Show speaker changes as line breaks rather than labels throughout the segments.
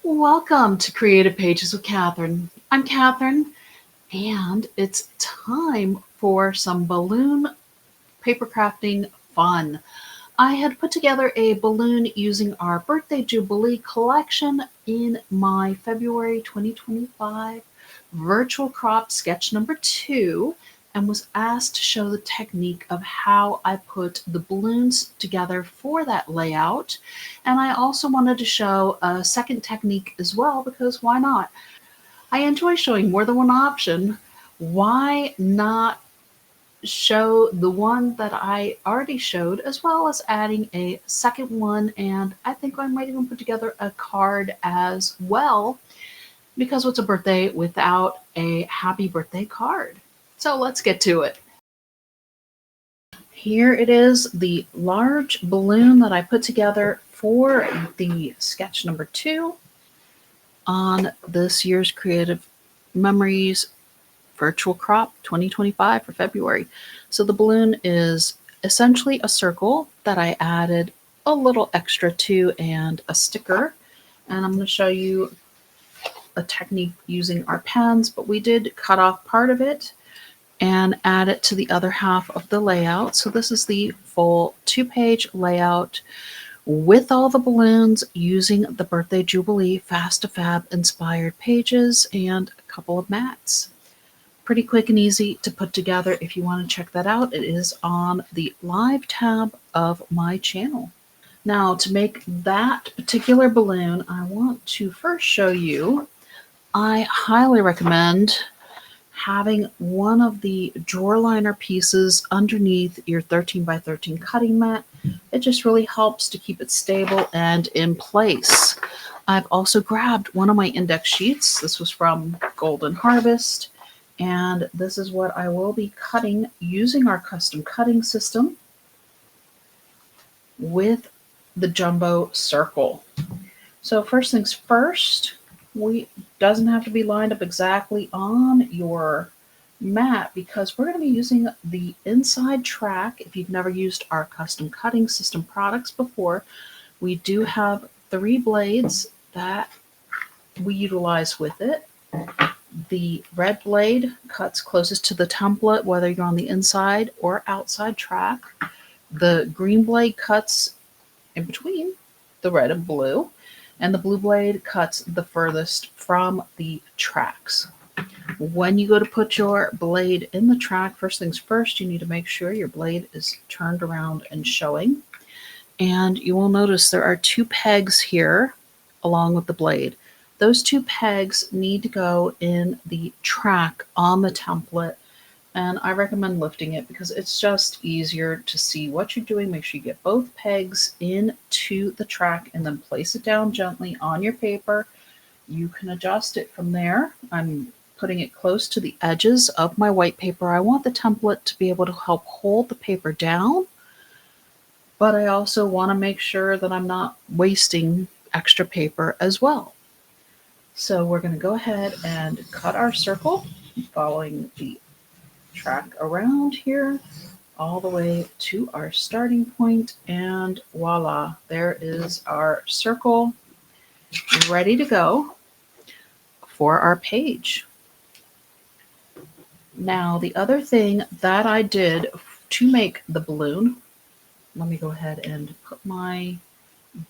Welcome to Creative Pages with Catherine. I'm Catherine, and it's time for some balloon paper crafting fun. I had put together a balloon using our birthday jubilee collection in my February 2025 virtual crop sketch number 2 and was asked to show the technique of how I put the balloons together for that layout. And I also wanted to show a second technique as well because why not? I enjoy showing more than one option. Why not show the one that I already showed as well as adding a second one? And I think I might even put together a card as well because what's a birthday without a happy birthday card? So let's get to it. Here it is, the large balloon that I put together for the sketch number 2 on this year's Creative Memories Virtual Crop 2025 for February. So the balloon is essentially a circle that I added a little extra to and a sticker. And I'm going to show you a technique using our pens, but we did cut off part of it and add it to the other half of the layout. So this is the full 2-page layout with all the balloons using the Birthday Jubilee Fast to Fab inspired pages and a couple of mats. Pretty quick and easy to put together. If you want to check that out, it is on the live tab of my channel. Now, to make that particular balloon, I want to first show you, I highly recommend having one of the drawer liner pieces underneath your 13 by 13 cutting mat. It just really helps to keep it stable and in place. I've also grabbed one of my index sheets. This was from Golden Harvest. And this is what I will be cutting using our custom cutting system with the jumbo circle. So first things first, doesn't have to be lined up exactly on your mat because we're going to be using the inside track. If you've never used our custom cutting system products before, we do have 3 blades that we utilize with it. The red blade cuts closest to the template, whether you're on the inside or outside track. The green blade cuts in between the red and blue, and the blue blade cuts the furthest from the tracks. When you go to put your blade in the track, first things first, you need to make sure your blade is turned around and showing. And you will notice there are 2 pegs here along with the blade. Those 2 pegs need to go in the track on the template, and I recommend lifting it because it's just easier to see what you're doing. Make sure you get both pegs into the track and then place it down gently on your paper. You can adjust it from there. I'm putting it close to the edges of my white paper. I want the template to be able to help hold the paper down, but I also want to make sure that I'm not wasting extra paper as well. So we're going to go ahead and cut our circle, following the track around here all the way to our starting point, and voila, there is our circle ready to go for our page. Now, the other thing that I did to make the balloon, let me go ahead and put my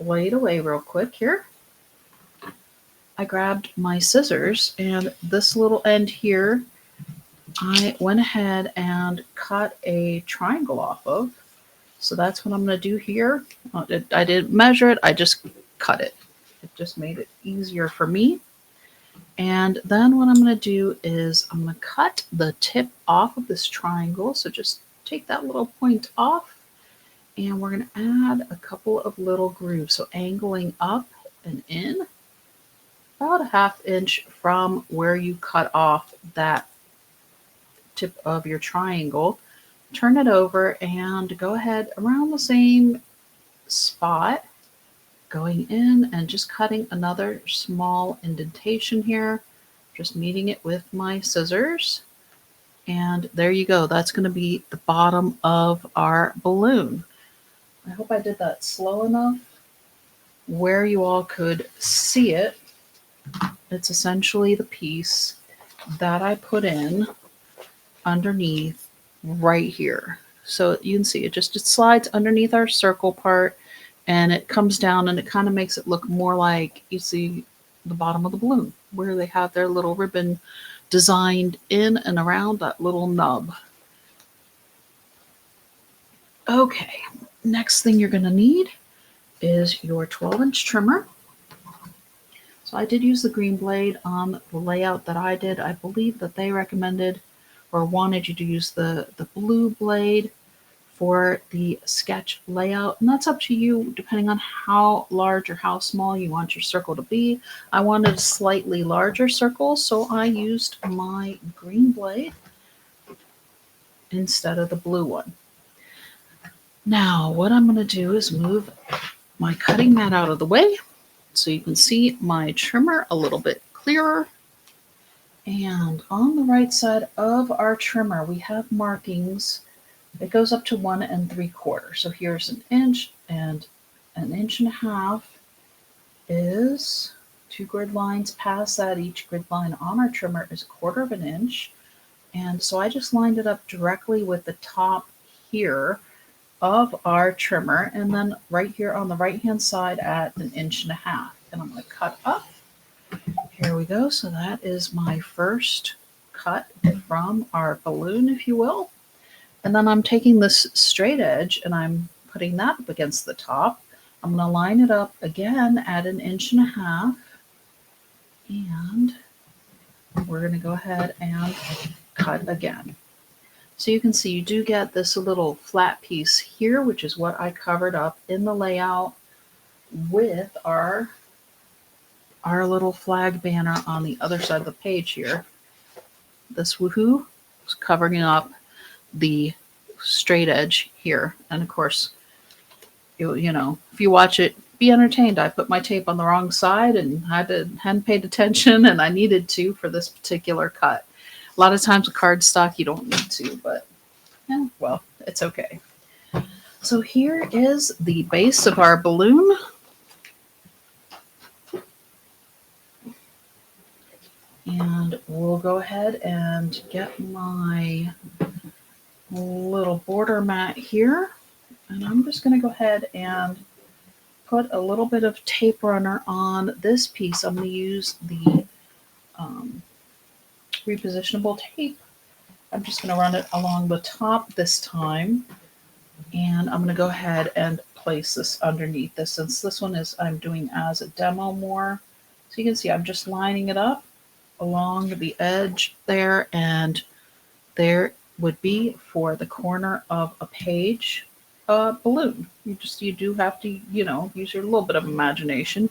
blade away real quick here. I grabbed my scissors, and this little end here, I went ahead and cut a triangle off of. So that's what I'm going to do here. I didn't measure it, I just cut it. It just made it easier for me. And then what I'm going to do is I'm going to cut the tip off of this triangle. So just take that little point off, and we're going to add a couple of little grooves. So angling up and in about a 1/2 inch from where you cut off that tip of your triangle. Turn it over and go ahead around the same spot, going in and just cutting another small indentation here, just meeting it with my scissors. And there you go. That's going to be the bottom of our balloon. I hope I did that slow enough where you all could see it. It's essentially the piece that I put in underneath right here. So you can see it slides underneath our circle part and it comes down and it kind of makes it look more like you see the bottom of the balloon where they have their little ribbon designed in and around that little nub. Okay, next thing you're going to need is your 12-inch trimmer. So I did use the green blade on the layout that I did. I believe that they recommended or wanted you to use the blue blade for the sketch layout. And that's up to you depending on how large or how small you want your circle to be. I wanted a slightly larger circle, so I used my green blade instead of the blue one. Now, what I'm going to do is move my cutting mat out of the way so you can see my trimmer a little bit clearer. And on the right side of our trimmer, we have markings. It goes up to 1 3/4. So here's an inch, and 1.5 inches is 2 grid lines past that. Each grid line on our trimmer is 1/4 of an inch. And so I just lined it up directly with the top here of our trimmer, and then right here on the right hand side at 1.5 inches. And I'm going to cut up. Here we go. So that is my first cut from our balloon, if you will. And then I'm taking this straight edge and I'm putting that up against the top. I'm going to line it up again at 1.5 inches. And we're going to go ahead and cut again. So you can see you do get this little flat piece here, which is what I covered up in the layout with our little flag banner on the other side of the page here. This woohoo is covering up the straight edge here. And of course, you know, if you watch it, be entertained. I put my tape on the wrong side and hadn't paid attention, and I needed to for this particular cut. A lot of times with cardstock, you don't need to, but yeah, well, it's okay. So here is the base of our balloon. And we'll go ahead and get my little border mat here. And I'm just going to go ahead and put a little bit of tape runner on this piece. I'm going to use the repositionable tape. I'm just going to run it along the top this time. And I'm going to go ahead and place this underneath this. Since this one is I'm doing as a demo more. So you can see I'm just lining it up along the edge there, and there would be for the corner of a page balloon. You do have to, you know, use your little bit of imagination.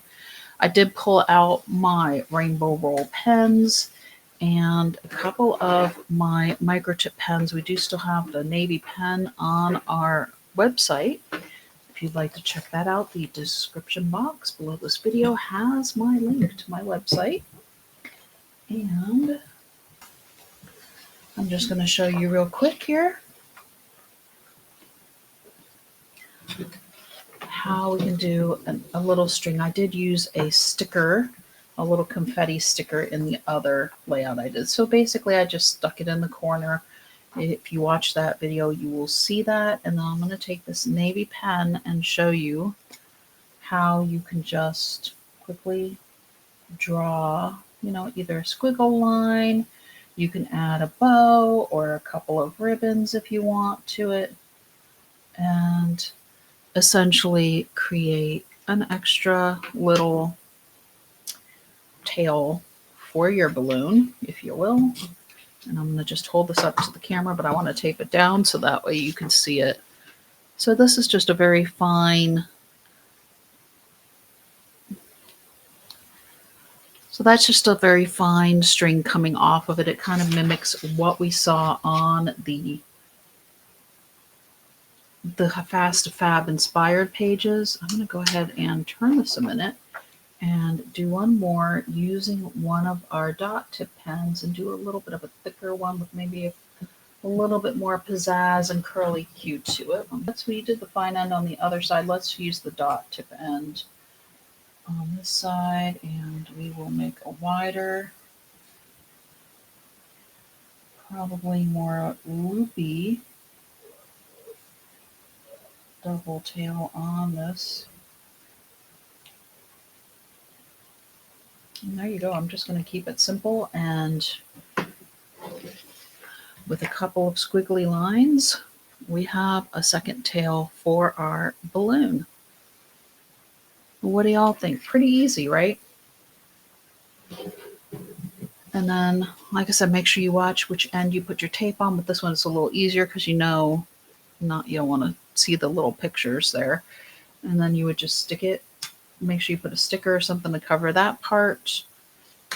I did pull out my rainbow roll pens and a couple of my microchip pens. We do still have the navy pen on our website. If you'd like to check that out, the description box below this video has my link to my website. And I'm just going to show you real quick here how we can do a little string. I did use a sticker, a little confetti sticker in the other layout I did. So basically I just stuck it in the corner. If you watch that video, you will see that. And then I'm going to take this navy pen and show you how you can just quickly draw, you know, either a squiggle line. You can add a bow or a couple of ribbons if you want to it, and essentially create an extra little tail for your balloon, if you will. And I'm going to just hold this up to the camera, but I want to tape it down so that way you can see it. So this is just a very fine, so that's just a very fine string coming off of it. It kind of mimics what we saw on the Fast Fab inspired pages. I'm going to go ahead and turn this a minute and do one more using one of our dot tip pens and do a little bit of a thicker one with maybe a little bit more pizzazz and curly Q to it. That's we did the fine end on the other side. Let's use the dot tip end on this side, and we will make a wider, probably more loopy double tail on this. And there you go. I'm just going to keep it simple and with a couple of squiggly lines, we have a second tail for our balloon. What do y'all think? Pretty easy, right? And then, like I said, make sure you watch which end you put your tape on, but this one is a little easier because you don't want to see the little pictures there. And then you would just stick it. Make sure you put a sticker or something to cover that part.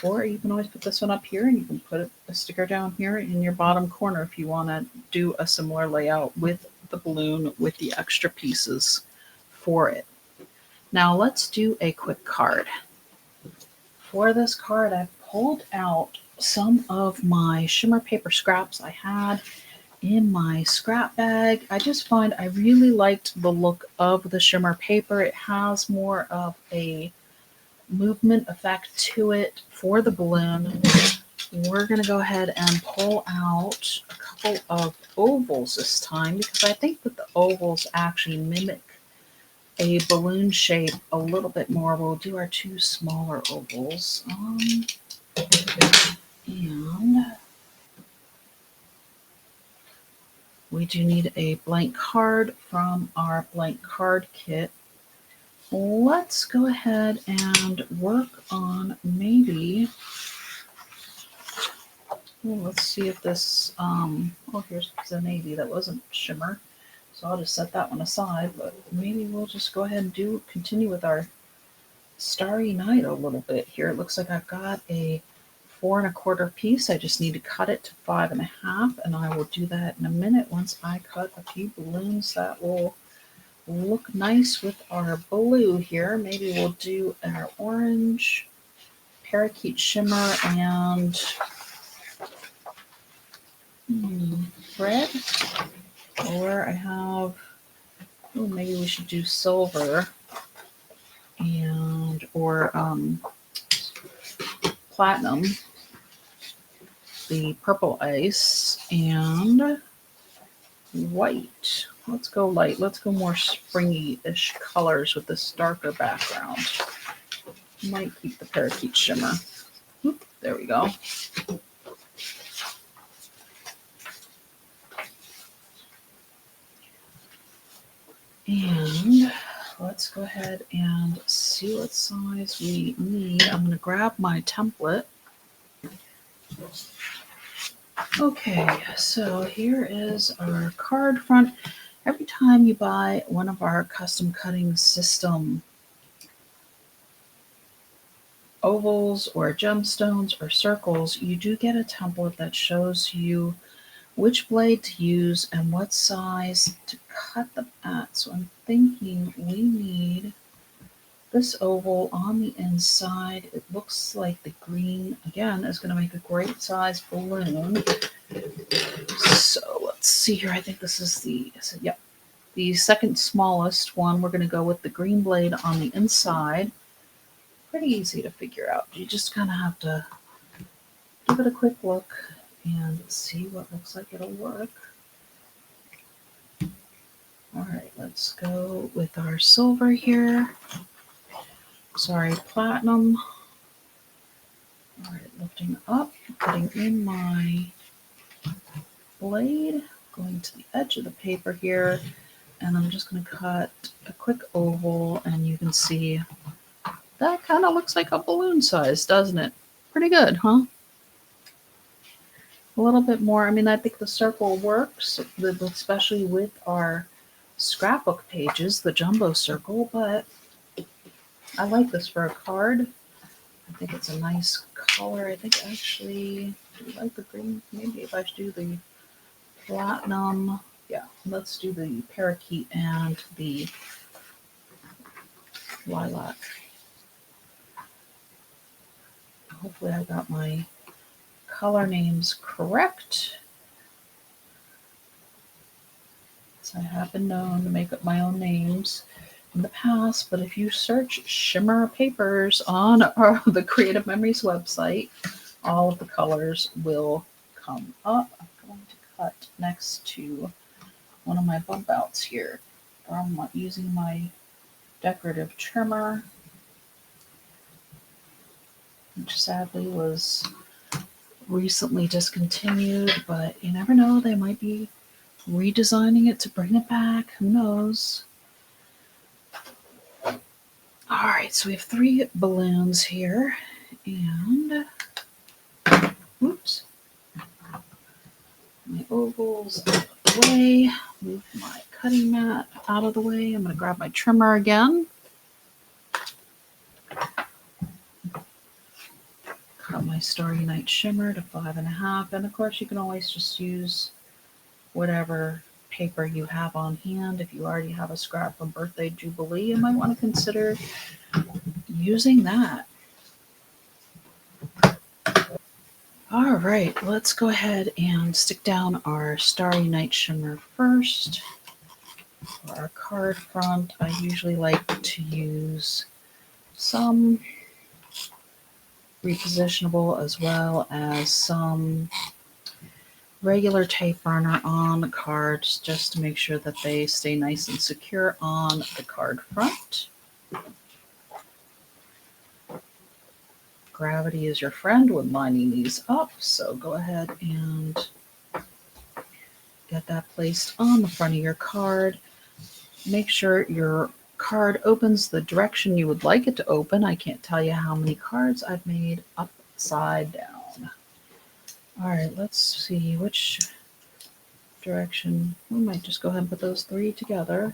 Or you can always put this one up here and you can put a sticker down here in your bottom corner if you want to do a similar layout with the balloon with the extra pieces for it. Now let's do a quick card. For this card, I've pulled out some of my shimmer paper scraps I had in my scrap bag. I just find I really liked the look of the shimmer paper. It has more of a movement effect to it for the balloon. We're going to go ahead and pull out a couple of ovals this time because I think that the ovals actually mimic a balloon shape a little bit more. We'll do our two smaller ovals. And we do need a blank card from our blank card kit. Let's go ahead and work on maybe, let's see if this, here's the navy that wasn't shimmer. So I'll just set that one aside, but maybe we'll just go ahead and continue with our Starry Night a little bit here. It looks like I've got a 4 1/4 piece. I just need to cut it to 5 1/2, and I will do that in a minute once I cut a few balloons that will look nice with our blue here. Maybe we'll do our orange, parakeet shimmer, and red. Or I have, maybe we should do silver or platinum, the purple ice, and white. Let's go light. Let's go more springy-ish colors with this darker background. Might keep the parakeet shimmer. Oop, there we go. And let's go ahead and see what size we need. I'm going to grab my template. Okay, so here is our card front. Every time you buy one of our custom cutting system ovals or gemstones or circles, you do get a template that shows you which blade to use and what size to cut them at. So I'm thinking we need this oval on the inside. It looks like the green, again, is going to make a great size balloon. So let's see here. I think this is the second smallest one. We're going to go with the green blade on the inside. Pretty easy to figure out. You just kind of have to give it a quick look and see what looks like it'll work. All right, let's go with our silver here. Sorry, platinum. All right, lifting up, putting in my blade, going to the edge of the paper here, and I'm just going to cut a quick oval, and you can see that kind of looks like a balloon size, doesn't it? Pretty good, huh? A little bit more. I mean, I think the circle works, especially with our scrapbook pages, the jumbo circle, but I like this for a card. I think it's a nice color. I think actually, do you like the green? Maybe if I do the platinum. Yeah, let's do the parakeet and the lilac. Hopefully I got my color names correct. So I have been known to make up my own names. in the past, but if you search shimmer papers on the Creative Memories website, all of the colors will come up. I'm going to cut next to one of my bump outs here. I'm using my decorative trimmer, which sadly was recently discontinued, but you never know, they might be redesigning it to bring it back. Who knows? All right, so we have 3 balloons here, and oops, my ovals out of the way. Move my cutting mat out of the way. I'm going to grab my trimmer again. Cut my Starry Night shimmer to 5.5, and of course you can always just use whatever paper you have on hand. If you already have a scrap from Birthday Jubilee, you might want to consider using that. All right, let's go ahead and stick down our Starry Night shimmer first. For our card front, I usually like to use some repositionable as well as some regular tape burner on the cards just to make sure that they stay nice and secure on the card front. Gravity is your friend when lining these up, so go ahead and get that placed on the front of your card. Make sure your card opens the direction you would like it to open. I can't tell you how many cards I've made upside down. All right, let's see which direction. We might just go ahead and put those 3 together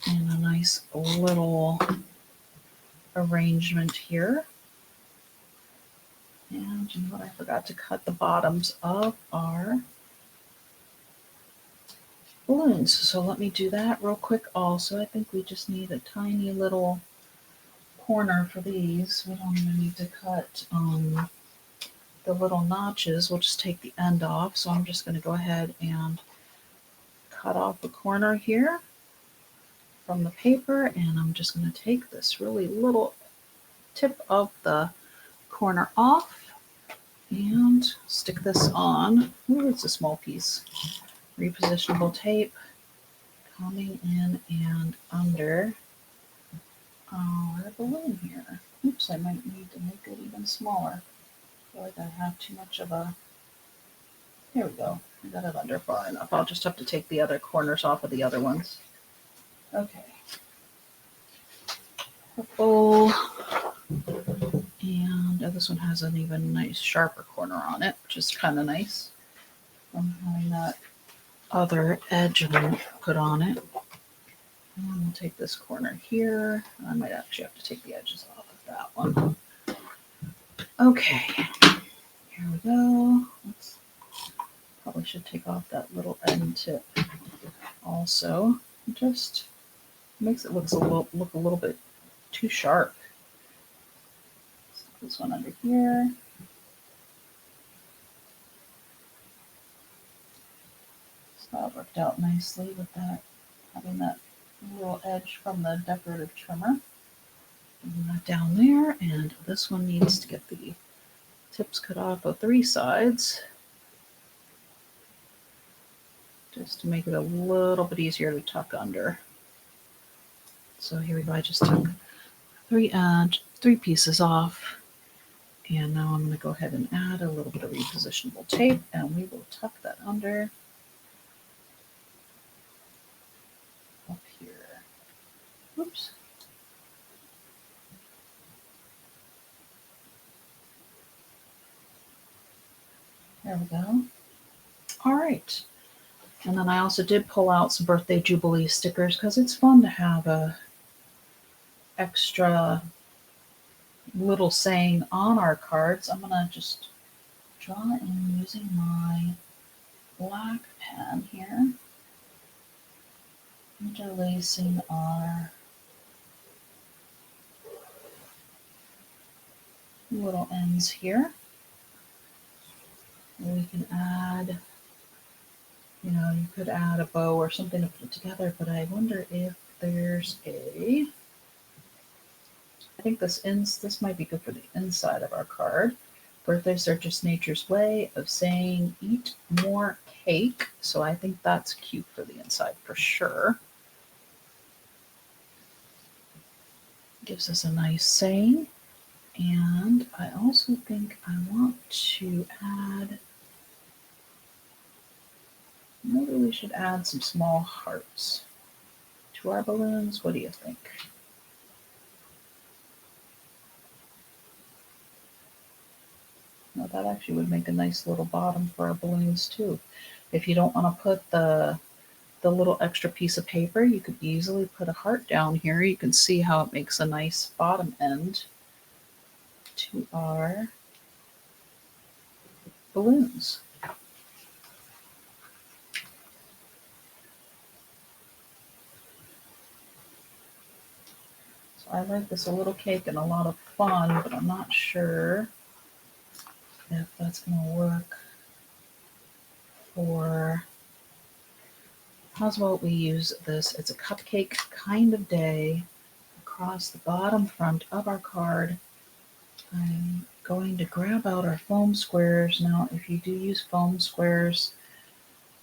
in a nice little arrangement here. And you know what? I forgot to cut the bottoms of our balloons. So let me do that real quick also. I think we just need a tiny little corner for these. We don't even need to cut the little notches. We'll just take the end off. So I'm just going to go ahead and cut off the corner here from the paper, and I'm just going to take this really little tip of the corner off and stick this on. Ooh, it's a small piece. Repositionable tape coming in and under our balloon here. Oops, I might need to make it even smaller. I feel like I have too much of a... There we go. I got it under far enough. I'll just have to take the other corners off of the other ones. Okay. Purple. And this one has an even nice sharper corner on it, which is kind of nice from having that other edge put on it. And we'll take this corner here. I might actually have to take the edges off of that one. Okay, here we go. Probably should take off that little end tip also. It just makes it look a little bit too sharp. Stick this one under here. So that worked out nicely with that, having that little edge from the decorative trimmer. Bring that down there, and this one needs to get the tips cut off of 3 sides, just to make it a little bit easier to tuck under. So here we go. I just took 3 pieces off, and now I'm going to go ahead and add a little bit of repositionable tape, and we will tuck that under up here. Oops. There we go. All right. And then I also did pull out some Birthday Jubilee stickers because it's fun to have a extra little saying on our cards. I'm going to just draw in using my black pen here, interlacing our little ends here. And we can add, you could add a bow or something to put it together, but I wonder if there's a, I think this might be good for the inside of our card. Birthdays are just nature's way of saying eat more cake. So I think that's cute for the inside for sure. Gives us a nice saying. And I also think I want to add, maybe we should add some small hearts to our balloons. What do you think? Now that actually would make a nice little bottom for our balloons too. If you don't want to put the little extra piece of paper, you could easily put a heart down here. You can see how it makes a nice bottom end to our balloons. So I like this a little cake and a lot of fun, but I'm not sure if that's going to work for, how's about we use this, it's a cupcake kind of day across the bottom front of our card. I'm going to grab out our foam squares. Now, if you do use foam squares,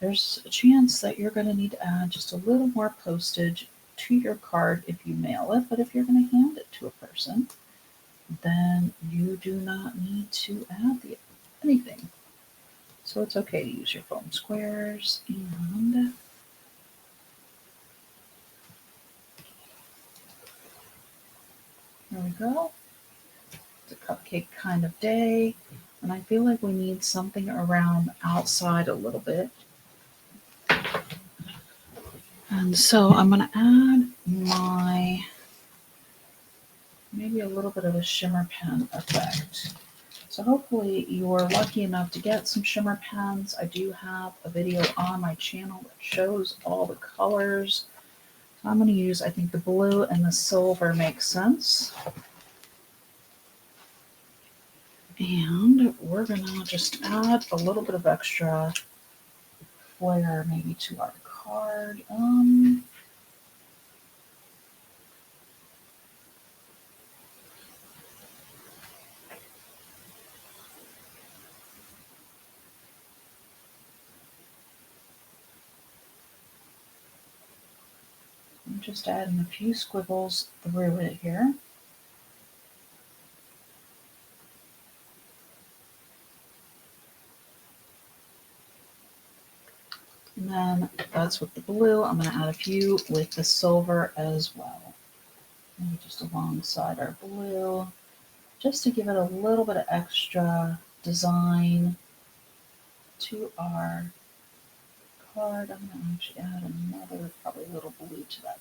there's a chance that you're going to need to add just a little more postage to your card if you mail it, but if you're going to hand it to a person, then you do not need to add anything. So it's okay to use your foam squares. And there we go. It's a cupcake kind of day, and I feel like we need something around outside a little bit. And so I'm going to add maybe a little bit of a shimmer pen effect. So hopefully you're lucky enough to get some shimmer pens. I do have a video on my channel that shows all the colors. So I'm going to use, I think the blue and the silver makes sense. And we're going to just add a little bit of extra flair maybe to our card. I'm just adding a few squiggles through it here. And then that's with the blue. I'm going to add a few with the silver as well. Maybe just alongside our blue, just to give it a little bit of extra design to our card. I'm going to actually add another, probably a little blue to that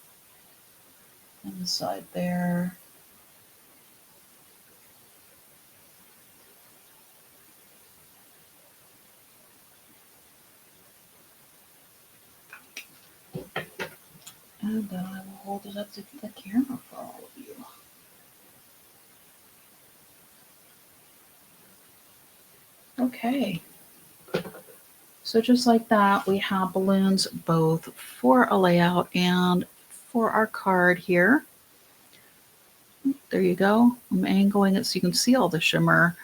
inside there. And then I will hold it up to the camera for all of you. Okay. So just like that, we have balloons both for a layout and for our card here. There you go. I'm angling it so you can see all the shimmer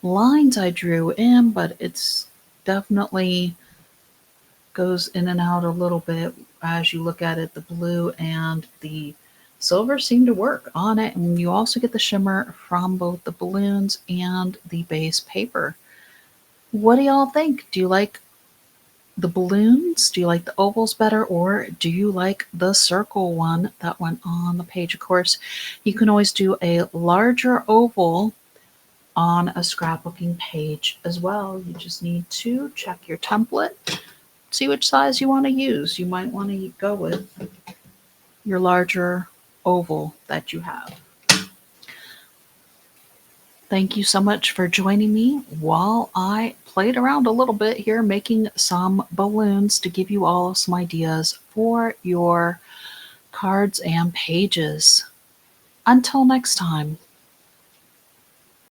lines I drew in, but it's definitely goes in and out a little bit as you look at it. The blue and the silver seem to work on it, and you also get the shimmer from both the balloons and the base paper. What do y'all think? Do you like the balloons? Do you like the ovals better, or do you like the circle one that went on the page? Of course, you can always do a larger oval on a scrapbooking page as well. You just need to check your template, see which size you want to use. You might want to go with your larger oval that you have. Thank you so much for joining me while I played around a little bit here making some balloons to give you all some ideas for your cards and pages. Until next time.